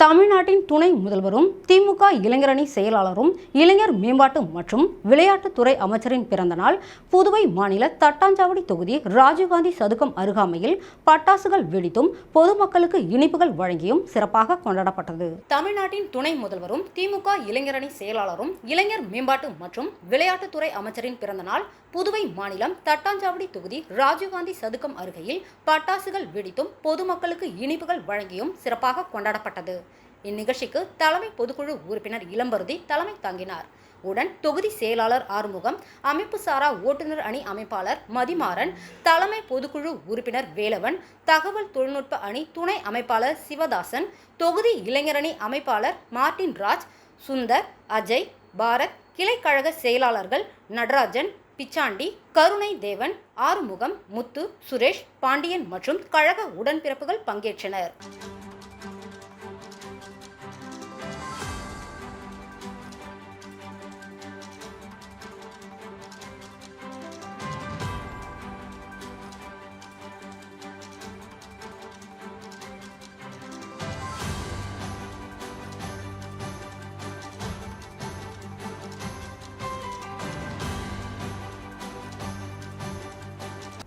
தமிழ்நாட்டின் துணை முதல்வரும் திமுக இளைஞரணி செயலாளரும் இளைஞர் மேம்பாட்டு மற்றும் விளையாட்டுத்துறை அமைச்சரின் பிறந்தநாள் புதுவை மாநில தட்டாஞ்சாவடி தொகுதி ராஜீவ்காந்தி சதுக்கம் அருகாமையில் பட்டாசுகள் வெடித்தும் பொதுமக்களுக்கு இனிப்புகள் வழங்கியும் சிறப்பாக கொண்டாடப்பட்டது. தமிழ்நாட்டின் துணை முதல்வரும் திமுக இளைஞரணி செயலாளரும் இளைஞர் மேம்பாட்டு மற்றும் விளையாட்டுத்துறை அமைச்சரின் பிறந்தநாள் புதுவை மாநிலம் தட்டாஞ்சாவடி தொகுதி ராஜீவ்காந்தி சதுக்கம் அருகையில் பட்டாசுகள் வெடித்தும் பொதுமக்களுக்கு இனிப்புகள் வழங்கியும் சிறப்பாக கொண்டாடப்பட்டது. இந்நிகழ்ச்சிக்கு தலைமை பொதுக்குழு உறுப்பினர் இளம்பருதி தலைமை தாங்கினார். உடன் தொகுதி செயலாளர் ஆறுமுகம், அமைப்பு சாரா ஓட்டுநர் அணி அமைப்பாளர் மதிமாறன், தலைமை பொதுக்குழு உறுப்பினர் வேலவன், தகவல் தொழில்நுட்ப அணி துணை அமைப்பாளர் சிவதாசன், தொகுதி இளைஞரணி அமைப்பாளர் மார்டின் ராஜ், சுந்தர், அஜய், பாரத், கிளைக்கழக செயலாளர்கள் நடராஜன், பிச்சாண்டி, கருணை தேவன், ஆறுமுகம், முத்து, சுரேஷ், பாண்டியன் மற்றும் கழக உடன்பிறப்புகள் பங்கேற்றனர்.